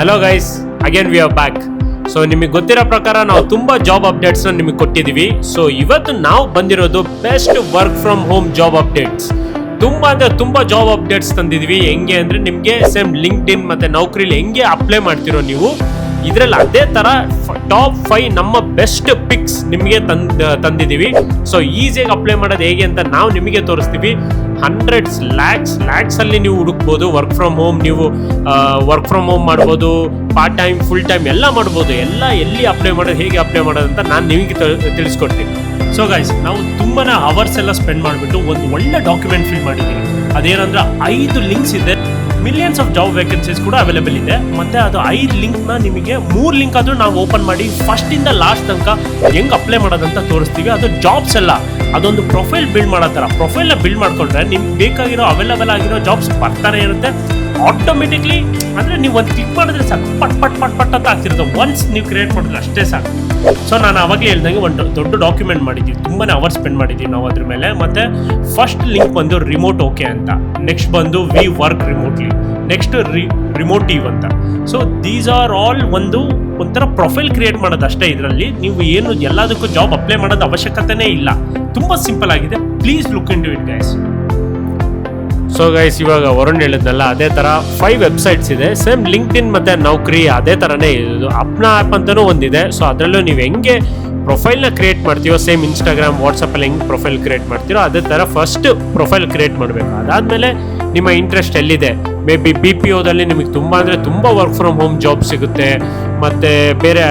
Hello guys, again we are back. So ನಿಮಗೆ ಗೊತ್ತಿರೋ ಪ್ರಕಾರ ನಾವು ತುಂಬ ಜಾಬ್ ಅಪ್ಡೇಟ್ಸ್ನ ನಿಮಗೆ ಕೊಟ್ಟಿದ್ದೀವಿ. ಸೊ ಇವತ್ತು ನಾವು ಬಂದಿರೋದು best work from home job updates. ತುಂಬ ಅಂದರೆ ತುಂಬ ಜಾಬ್ ಅಪ್ಡೇಟ್ಸ್ ತಂದಿದ್ವಿ. ಹೆಂಗೆ ಅಂದರೆ ನಿಮಗೆ ಸೇಮ್ ಲಿಂಕ್ಡ್ಇನ್ ಮತ್ತು ನೌಕರಿಲಿ ಹೆಂಗೆ ಅಪ್ಲೈ ಮಾಡ್ತಿರೋ ನೀವು, ಇದರಲ್ಲಿ ಅದೇ ಥರ ಟಾಪ್ 5 ನಮ್ಮ ಬೆಸ್ಟ್ ಪಿಕ್ಸ್ ನಿಮಗೆ ತಂದಿದ್ದೀವಿ. ಸೊ ಈಸಿಯಾಗಿ ಅಪ್ಲೈ ಮಾಡೋದು ಹೇಗೆ ಅಂತ ನಾವು ನಿಮಗೆ ತೋರಿಸ್ತೀವಿ. ಹಂಡ್ರೆಡ್ಸ್ ಲ್ಯಾಕ್ಸ್ ಅಲ್ಲಿ ನೀವು ಹುಡುಕ್ಬೋದು. ವರ್ಕ್ ಫ್ರಮ್ ಹೋಮ್ ನೀವು ವರ್ಕ್ ಫ್ರಮ್ ಹೋಮ್ ಮಾಡ್ಬೋದು, ಪಾರ್ಟ್ ಟೈಮ್, ಫುಲ್ ಟೈಮ್ ಎಲ್ಲ ಮಾಡ್ಬೋದು. ಎಲ್ಲ ಎಲ್ಲಿ ಅಪ್ಲೈ ಮಾಡೋದು, ಹೇಗೆ ಅಪ್ಲೈ ಮಾಡೋದು ಅಂತ ನಾನು ನಿಮಗೆ ತಿಳಿಸ್ಕೊಡ್ತೀನಿ. ಸೊ ಗೈಸ್, ನಾವು ತುಂಬಾ ಅವರ್ಸ್ ಎಲ್ಲ ಸ್ಪೆಂಡ್ ಮಾಡಿಬಿಟ್ಟು ಒಂದು ಒಳ್ಳೆ ಡಾಕ್ಯುಮೆಂಟ್ ಫಿಲ್ ಮಾಡಿದ್ದೀವಿ. ಅದೇನಂದ್ರೆ 5 ಲಿಂಕ್ಸ್ ಇದೆ. ಮಿಲಿಯನ್ಸ್ ಆಫ್ ಜಾಬ್ ವೇಕೆನ್ಸೀಸ್ ಕೂಡ ಅವೈಲೇಬಲ್ ಇದೆ. ಮತ್ತೆ ಅದು 5 ಲಿಂಕ್ನ ನಿಮಗೆ 3 ಲಿಂಕ್ ಆದರೂ ನಾವು ಓಪನ್ ಮಾಡಿ ಫಸ್ಟಿಂದ ಲಾಸ್ಟ್ ತನಕ ಹೆಂಗೆ ಅಪ್ಲೈ ಮಾಡೋದಂತ ತೋರಿಸ್ತೀವಿ. ಅದು ಜಾಬ್ಸ್ ಎಲ್ಲ ಅದೊಂದು ಪ್ರೊಫೈಲ್ ಬಿಲ್ಡ್ ಮಾಡೋ ಥರ. ಪ್ರೊಫೈಲ್ನ ಬಿಲ್ಡ್ ಮಾಡ್ಕೊಂಡ್ರೆ ನಿಮ್ಗೆ ಬೇಕಾಗಿರೋ ಅವೈಲೇಬಲ್ ಆಗಿರೋ ಜಾಬ್ಸ್ ಬರ್ತಾನೆ ಇರುತ್ತೆ ಆಟೋಮೆಟಿಕ್ಲಿ. ಅಂದರೆ ನೀವು ಒಂದು ಕ್ಲಿಕ್ ಮಾಡಿದ್ರೆ ಸಾಕು, ಪಟ್ ಅಂತ ಆಗ್ತಿರುತ್ತೆ. ಒನ್ಸ್ ನೀವು ಕ್ರಿಯೇಟ್ ಮಾಡಿದ್ರೆ ಅಷ್ಟೇ ಸಾಕು. ಸೊ ನಾನು ಅವಾಗಲೇ ಹೇಳ್ದಂಗೆ ಒಂದು ದೊಡ್ಡ ಡಾಕ್ಯುಮೆಂಟ್ ಮಾಡಿದ್ದೀವಿ, ತುಂಬಾ ಅವರ್ಸ್ ಸ್ಪೆಂಡ್ ಮಾಡಿದ್ದೀವಿ ನಾವು ಅದ್ರ ಮೇಲೆ. ಮತ್ತು ಫಸ್ಟ್ ಲಿಂಕ್ ಬಂದು ರಿಮೋಟ್ ಓಕೆ ಅಂತ, ನೆಕ್ಸ್ಟ್ ಬಂದು ವಿ ವರ್ಕ್ ರಿಮೋಟ್ಲಿ, ನೆಕ್ಸ್ಟ್ ರಿಮೋಟಿವ್ ಅಂತ. ಸೊ ದೀಸ್ ಆರ್ ಆಲ್ ಒಂಥರ ಪ್ರೊಫೈಲ್ ಕ್ರಿಯೇಟ್ ಮಾಡೋದು ಅಷ್ಟೇ. ಇದರಲ್ಲಿ ನೀವು ಏನು ಎಲ್ಲದಕ್ಕೂ ಜಾಬ್ ಅಪ್ಲೈ ಮಾಡೋದು ಅವಶ್ಯಕತೆನೇ ಇಲ್ಲ. ತುಂಬ ಸಿಂಪಲ್ ಆಗಿದೆ. Please look in to it guys. So guys, ಇವಾಗ ವರುಣ್ ಹೇಳಿದ್ನಲ್ಲ, ಅದೇ ಥರ 5 ವೆಬ್ಸೈಟ್ಸ್ ಇದೆ. ಸೇಮ್ ಲಿಂಕ್ಡ್ಇನ್ ಮತ್ತು ನೌಕರಿ ಅದೇ ಥರನೇ ಇದು. ಅಪ್ನಾ ಆ್ಯಪ್ ಅಂತಲೂ ಒಂದಿದೆ. ಸೊ ಅದರಲ್ಲೂ ನೀವು ಹೆಂಗೆ ಪ್ರೊಫೈಲ್ನ ಕ್ರಿಯೇಟ್ ಮಾಡ್ತೀವೋ, ಸೇಮ್ ಇನ್ಸ್ಟಾಗ್ರಾಮ್, ವಾಟ್ಸಪ್ಪಲ್ಲಿ ಹೆಂಗೆ ಪ್ರೊಫೈಲ್ ಕ್ರಿಯೇಟ್ ಮಾಡ್ತೀರೋ ಅದೇ ಥರ ಫಸ್ಟ್ ಪ್ರೊಫೈಲ್ ಕ್ರಿಯೇಟ್ ಮಾಡಬೇಕು. ಅದಾದಮೇಲೆ ನಿಮ್ಮ ಇಂಟ್ರೆಸ್ಟ್ ಎಲ್ಲಿದೆ, ಮೇ ಬಿ BPOದಲ್ಲಿ ನಿಮಗೆ ತುಂಬ ಅಂದರೆ ತುಂಬ ವರ್ಕ್ ಫ್ರಮ್ ಹೋಮ್ ಜಾಬ್ ಸಿಗುತ್ತೆ. ಮತ್ತು ಬೇರೆ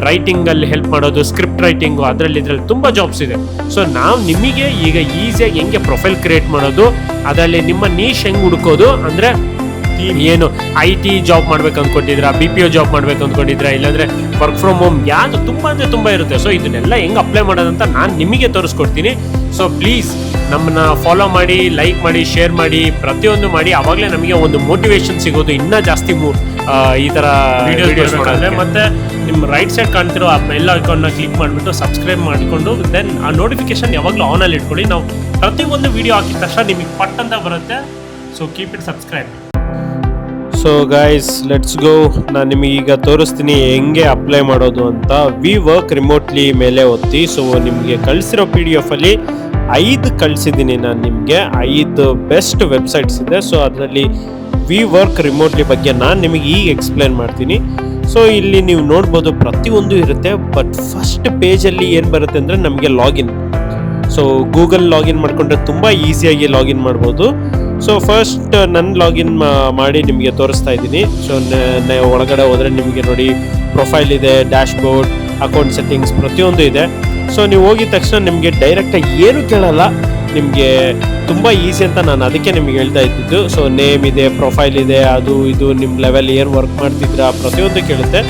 ರೈಟಿಂಗಲ್ಲಿ ಹೆಲ್ಪ್ ಮಾಡೋದು, ಸ್ಕ್ರಿಪ್ಟ್ ರೈಟಿಂಗು, ಇದರಲ್ಲಿ ತುಂಬ ಜಾಬ್ಸ್ ಇದೆ. ಸೊ ನಾವು ನಿಮಗೆ ಈಗ ಈಸಿಯಾಗಿ ಹೆಂಗೆ ಪ್ರೊಫೈಲ್ ಕ್ರಿಯೇಟ್ ಮಾಡೋದು, ಅದರಲ್ಲಿ ನಿಮ್ಮ ನೀಶ್ ಹೆಂಗೆ ಹುಡುಕೋದು, ಅಂದರೆ ಏನು IT ಜಾಬ್ ಮಾಡ್ಬೇಕು ಅಂದ್ಕೊಂಡಿದ್ರಾ, BPO ಜಾಬ್ ಮಾಡ್ಬೇಕು ಅಂದ್ಕೊಂಡಿದ್ರಾ, ಇಲ್ಲಾಂದರೆ ವರ್ಕ್ ಫ್ರಮ್ ಹೋಮ್, ಯಾವುದು ತುಂಬ ಅಂದರೆ ತುಂಬ ಇರುತ್ತೆ. ಸೊ ಇದನ್ನೆಲ್ಲ ಹೆಂಗೆ ಅಪ್ಲೈ ಮಾಡೋದಂತ ನಾನು ನಿಮಗೆ ತೋರಿಸ್ಕೊಡ್ತೀನಿ. ಸೊ ಪ್ಲೀಸ್ ನಮ್ಮನ್ನ ಫಾಲೋ ಮಾಡಿ, ಲೈಕ್ ಮಾಡಿ, ಶೇರ್ ಮಾಡಿ, ಪ್ರತಿಯೊಂದು ಮಾಡಿ. ಆವಾಗಲೇ ನಮಗೆ ಒಂದು ಮೋಟಿವೇಶನ್ ಸಿಗೋದು ಇನ್ನೂ ಜಾಸ್ತಿ ಈ ಥರ ವಿಡಿಯೋಸ್ ಮಾಡೋದ್ರೆ. ಮತ್ತು ನಿಮ್ಮ ರೈಟ್ ಸೈಡ್ ಕಾಣ್ತಿರೋ ಆ ಬೆಲ್ ಐಕಾನ್ನ ಕ್ಲಿಕ್ ಮಾಡಿಬಿಟ್ಟು ಸಬ್ಸ್ಕ್ರೈಬ್ ಮಾಡಿಕೊಂಡು ದೆನ್ ಆ ನೋಟಿಫಿಕೇಶನ್ ಯಾವಾಗಲೂ ಆನಲ್ಲಿ ಇಟ್ಕೊಳ್ಳಿ. ನಾವು ಪ್ರತಿಯೊಂದು ವಿಡಿಯೋ ಹಾಕಿದ ತಕ್ಷಣ ನಿಮಗೆ ಪಟ್ ಅಂತ ಬರುತ್ತೆ. So keep it subscribe. So guys, let's go. ನಾನು ನಿಮಗೆ ಈಗ ತೋರಿಸ್ತೀನಿ ಹೆಂಗೆ ಅಪ್ಲೈ ಮಾಡೋದು ಅಂತ. ವಿ ವರ್ಕ್ ರಿಮೋಟ್ಲಿ ಮೇಲೆ ಒತ್ತಿ. ಸೊ ನಿಮಗೆ ಕಳಿಸಿರೋ PDF ಅಲ್ಲಿ 5 ಕಳಿಸಿದ್ದೀನಿ ನಾನು ನಿಮಗೆ. 5 ಬೆಸ್ಟ್ ವೆಬ್ಸೈಟ್ಸ್ ಇದೆ. ಸೊ ಅದರಲ್ಲಿ ವಿ ವರ್ಕ್ ರಿಮೋಟ್ಲಿ ಬಗ್ಗೆ ನಾನು ನಿಮಗೆ ಈಗ ಎಕ್ಸ್ಪ್ಲೇನ್ ಮಾಡ್ತೀನಿ. ಸೊ ಇಲ್ಲಿ ನೀವು ನೋಡ್ಬೋದು ಪ್ರತಿಯೊಂದು ಇರುತ್ತೆ. ಬಟ್ ಫಸ್ಟ್ ಪೇಜಲ್ಲಿ ಏನು ಬರುತ್ತೆ ಅಂದರೆ ನಮಗೆ ಲಾಗಿನ್. ಸೊ ಗೂಗಲ್ ಲಾಗಿನ್ ಮಾಡಿಕೊಂಡ್ರೆ ತುಂಬ ಈಸಿಯಾಗಿ ಲಾಗಿನ್ ಮಾಡ್ಬೋದು. ಸೊ ಫಸ್ಟ್ ನನ್ನ ಲಾಗಿನ್ ಮಾಡಿ ನಿಮಗೆ ತೋರಿಸ್ತಾ ಇದ್ದೀನಿ. ಸೊ ಒಳಗಡೆ ಹೋದರೆ ನಿಮಗೆ ನೋಡಿ ಪ್ರೊಫೈಲ್ ಇದೆ, ಡ್ಯಾಶ್ ಬೋರ್ಡ್, ಅಕೌಂಟ್ ಸೆಟ್ಟಿಂಗ್ಸ್ ಪ್ರತಿಯೊಂದು ಇದೆ. ಸೊ ನೀವು ಹೋಗಿದ ತಕ್ಷಣ ನಿಮಗೆ ಡೈರೆಕ್ಟಾಗಿ ಏನು ಕೇಳಲ್ಲ, ನಿಮಗೆ ತುಂಬ ಈಸಿ ಅಂತ ನಾನು ಅದಕ್ಕೆ ನಿಮಗೆ ಹೇಳ್ತಾ ಇದ್ದಿದ್ದು. ಸೊ ನೇಮ್ ಇದೆ, ಪ್ರೊಫೈಲ್ ಇದೆ, ಅದು ಇದು ನಿಮ್ಮ ಲೆವೆಲ್ ಏನು ವರ್ಕ್ ಮಾಡ್ತಿದ್ದೀರಾ ಪ್ರತಿಯೊಂದು ಕೇಳುತ್ತೆ.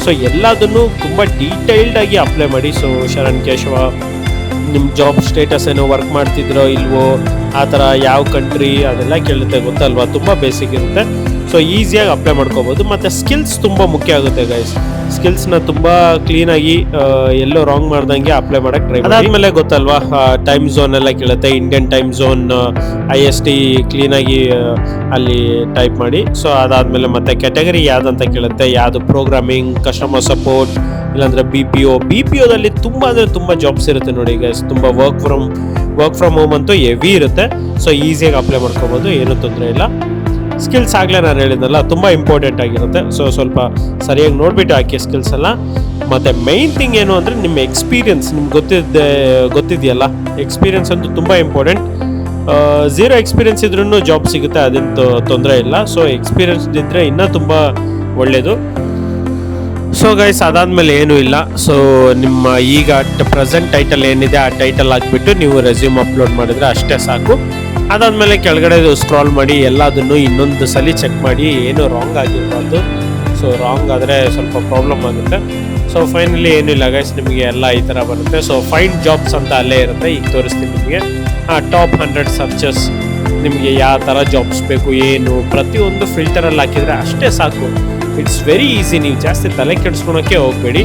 ಸೊ ಎಲ್ಲದನ್ನು ತುಂಬ ಡೀಟೈಲ್ಡಾಗಿ ಅಪ್ಲೈ ಮಾಡಿ. ಸೊ ಶರಣ್ ಕೇಶವ, ನಿಮ್ಮ ಜಾಬ್ ಸ್ಟೇಟಸ್ ಏನೋ, ವರ್ಕ್ ಮಾಡ್ತಿದ್ರೋ ಇಲ್ವೋ, ಆ ಥರ ಯಾವ ಕಂಟ್ರಿ, ಅದೆಲ್ಲ ಕೇಳುತ್ತೆ, ಗೊತ್ತಲ್ವಾ? ತುಂಬ ಬೇಸಿಕ್ ಇರುತ್ತೆ. ಸೊ ಈಸಿಯಾಗಿ ಅಪ್ಲೈ ಮಾಡ್ಕೋಬೋದು. ಮತ್ತು ಸ್ಕಿಲ್ಸ್ ತುಂಬ ಮುಖ್ಯ ಆಗುತ್ತೆ ಗೈಸ್. ಸ್ಕಿಲ್ಸ್ನ ತುಂಬ ಕ್ಲೀನಾಗಿ ಎಲ್ಲೋ ರಾಂಗ್ ಮಾಡ್ದಂಗೆ ಅಪ್ಲೈ ಮಾಡೋಕ್ಕೆ ಟ್ರೈ ಮಾಡಿ. ಅದಾದಮೇಲೆ ಗೊತ್ತಲ್ವಾ, ಟೈಮ್ ಝೋನ್ ಎಲ್ಲ ಕೇಳುತ್ತೆ. ಇಂಡಿಯನ್ ಟೈಮ್ ಝೋನ್, IST ಕ್ಲೀನಾಗಿ ಅಲ್ಲಿ ಟೈಪ್ ಮಾಡಿ. ಸೊ ಅದಾದಮೇಲೆ ಮತ್ತೆ ಕ್ಯಾಟಗರಿ ಯಾವುದಂತ ಕೇಳುತ್ತೆ, ಯಾವುದು ಪ್ರೋಗ್ರಾಮಿಂಗ್, ಕಸ್ಟಮರ್ ಸಪೋರ್ಟ್, ಇಲ್ಲಾಂದರೆ BPOದಲ್ಲಿ ತುಂಬ ಅಂದರೆ ತುಂಬ ಜಾಬ್ಸ್ ಇರುತ್ತೆ ನೋಡಿ ಗೈಸ್. ತುಂಬ ವರ್ಕ್ ಫ್ರಮ್ ಹೋಮ್ ಅಂತೂ ಹೆವಿ ಇರುತ್ತೆ. ಸೊ ಈಸಿಯಾಗಿ ಅಪ್ಲೈ ಮಾಡ್ಕೋಬೋದು, ಏನೂ ತೊಂದರೆ ಇಲ್ಲ. ಸ್ಕಿಲ್ಸ್ ಆಗಲೇ ನಾನು ಹೇಳಿದ್ನಲ್ಲ, ತುಂಬ ಇಂಪಾರ್ಟೆಂಟ್ ಆಗಿರುತ್ತೆ. ಸೊ ಸ್ವಲ್ಪ ಸರಿಯಾಗಿ ನೋಡಿಬಿಟ್ಟು ಹಾಕಿ ಸ್ಕಿಲ್ಸ್ ಎಲ್ಲ. ಮತ್ತು ಮೈನ್ ಥಿಂಗ್ ಏನು ಅಂದರೆ ನಿಮ್ಮ ಎಕ್ಸ್ಪೀರಿಯನ್ಸ್. ನಿಮ್ಗೆ ಗೊತ್ತಿದೆಯಲ್ಲ, ಎಕ್ಸ್ಪೀರಿಯನ್ಸ್ ಅಂತೂ ತುಂಬ ಇಂಪಾರ್ಟೆಂಟ್. 0 ಎಕ್ಸ್ಪೀರಿಯನ್ಸ್ ಇದ್ರೂ ಜಾಬ್ ಸಿಗುತ್ತೆ, ಅದೇನು ತೊಂದರೆ ಇಲ್ಲ. ಸೊ ಎಕ್ಸ್ಪೀರಿಯನ್ಸ್ ಇದ್ದರೆ ಇನ್ನೂ ತುಂಬ ಒಳ್ಳೆಯದು. ಸೊ ಗೈಸ್, ಅದಾದಮೇಲೆ ಏನೂ ಇಲ್ಲ. ಸೊ ನಿಮ್ಮ ಈಗ ಪ್ರೆಸೆಂಟ್ ಟೈಟಲ್ ಏನಿದೆ ಆ ಟೈಟಲ್ ಹಾಕ್ಬಿಟ್ಟು ನೀವು ರೆಸ್ಯೂಮ್ ಅಪ್ಲೋಡ್ ಮಾಡಿದರೆ ಅಷ್ಟೇ ಸಾಕು. ಅದಾದಮೇಲೆ ಕೆಳಗಡೆ ಸ್ಕ್ರಾಲ್ ಮಾಡಿ ಎಲ್ಲದನ್ನು ಇನ್ನೊಂದು ಸಲ ಚೆಕ್ ಮಾಡಿ, ಏನು ರಾಂಗ್ ಆಗಿರಬಾರ್ದು. ಸೊ ರಾಂಗ್ ಆದರೆ ಸ್ವಲ್ಪ ಪ್ರಾಬ್ಲಮ್ ಆಗುತ್ತೆ. ಸೊ ಫೈನಲಿ ಏನಿಲ್ಲ ಗೈಸ್, ನಿಮಗೆ ಎಲ್ಲ ಈ ಥರ ಬರುತ್ತೆ. ಸೊ ಫೈಂಡ್ ಜಾಬ್ಸ್ ಅಂತ ಅಲ್ಲೇ ಇರುತ್ತೆ. ಈಗ ತೋರಿಸ್ತೀನಿ ನಿಮಗೆ. ಟಾಪ್ 100 ಸರ್ಚಸ್, ನಿಮಗೆ ಯಾವ ಥರ ಜಾಬ್ಸ್ ಬೇಕು, ಏನು ಪ್ರತಿಯೊಂದು ಫಿಲ್ಟರಲ್ಲಿ ಹಾಕಿದರೆ ಅಷ್ಟೇ ಸಾಕು. It's very easy. ನೀವು ಜಾಸ್ತಿ ತಲೆ ಕೆಡಿಸ್ಕೊಳೋಕ್ಕೆ ಹೋಗಬೇಡಿ.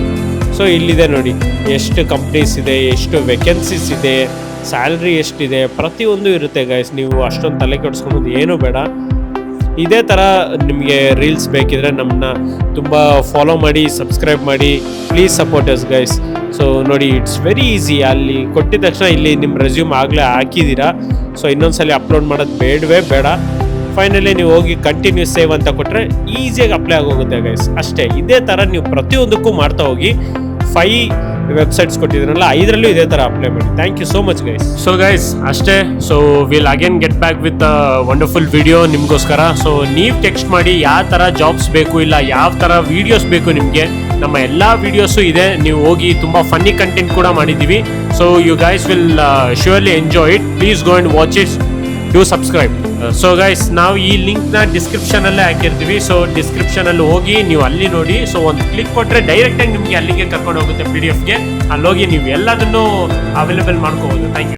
ಸೊ ಇಲ್ಲಿದೆ ನೋಡಿ, ಎಷ್ಟು ಕಂಪ್ನೀಸ್ ಇದೆ, ಎಷ್ಟು ವೇಕೆನ್ಸೀಸ್ ಇದೆ, ಸ್ಯಾಲ್ರಿ ಎಷ್ಟಿದೆ, ಪ್ರತಿಯೊಂದು ಇರುತ್ತೆ ಗೈಸ್. ನೀವು ಅಷ್ಟೊಂದು ತಲೆ ಕೆಡಿಸ್ಕೊಳೋದು ಏನೂ ಬೇಡ. ಇದೇ ಥರ ನಿಮಗೆ ರೀಲ್ಸ್ ಬೇಕಿದ್ರೆ ನಮ್ಮನ್ನ ತುಂಬ ಫಾಲೋ ಮಾಡಿ, ಸಬ್ಸ್ಕ್ರೈಬ್ ಮಾಡಿ, please support us guys. So ನೋಡಿ, ಇಟ್ಸ್ ವೆರಿ ಈಸಿ. ಅಲ್ಲಿ ಕೊಟ್ಟಿದ ತಕ್ಷಣ ಇಲ್ಲಿ ನಿಮ್ಮ ರೆಸ್ಯೂಮ್ ಆಗಲೇ ಹಾಕಿದ್ದೀರಾ. ಸೊ ಇನ್ನೊಂದ್ಸಲಿ ಅಪ್ಲೋಡ್ ಮಾಡೋದು ಬೇಡ. ಫೈನಲಿ ನೀವು ಹೋಗಿ ಕಂಟಿನ್ಯೂ ಸೇವ್ ಅಂತ ಕೊಟ್ಟರೆ ಈಸಿಯಾಗಿ ಅಪ್ಲೈ ಆಗೋಗುತ್ತೆ ಗೈಸ್. ಅಷ್ಟೇ, ಇದೇ ಥರ ನೀವು ಪ್ರತಿಯೊಂದಕ್ಕೂ ಮಾಡ್ತಾ ಹೋಗಿ. 5 ವೆಬ್ಸೈಟ್ಸ್ ಕೊಟ್ಟಿದ್ರಲ್ಲ, 5ರಲ್ಲೂ ಇದೇ ಥರ ಅಪ್ಲೈ ಮಾಡಿ. Thank you so much guys. So guys ಅಷ್ಟೇ. So will again get back with wonderful video ನಿಮಗೋಸ್ಕರ. ಸೊ ನೀವು ಟೆಕ್ಸ್ಟ್ ಮಾಡಿ ಯಾವ ಥರ ಜಾಬ್ಸ್ ಬೇಕು, ಇಲ್ಲ ಯಾವ ಥರ ವೀಡಿಯೋಸ್ ಬೇಕು ನಿಮಗೆ. ನಮ್ಮ ಎಲ್ಲ ವೀಡಿಯೋಸು ಇದೆ, ನೀವು ಹೋಗಿ ತುಂಬ ಫನ್ನಿ ಕಂಟೆಂಟ್ ಕೂಡ ಮಾಡಿದ್ದೀವಿ. So you guys will surely enjoy it. Please go and watch it, do subscribe. So guys, ನಾವು ಈ ಲಿಂಕ್ನ ಡಿಸ್ಕ್ರಿಪ್ಷನಲ್ಲೇ ಹಾಕಿರ್ತೀವಿ. ಸೊ ಡಿಸ್ಕ್ರಿಪ್ಷನಲ್ಲಿ ಹೋಗಿ ನೀವು ಅಲ್ಲಿ ನೋಡಿ. ಸೊ ಒಂದು ಕ್ಲಿಕ್ ಕೊಟ್ಟರೆ ಡೈರೆಕ್ಟಾಗಿ ನಿಮಗೆ ಅಲ್ಲಿಗೆ ಕರ್ಕೊಂಡು ಹೋಗುತ್ತೆ PDF ಗೆ. ಅಲ್ಲೋಗಿ ನೀವು ಎಲ್ಲದನ್ನು ಅವೈಲೇಬಲ್ ಮಾಡ್ಕೋಬೋದು. Thank you.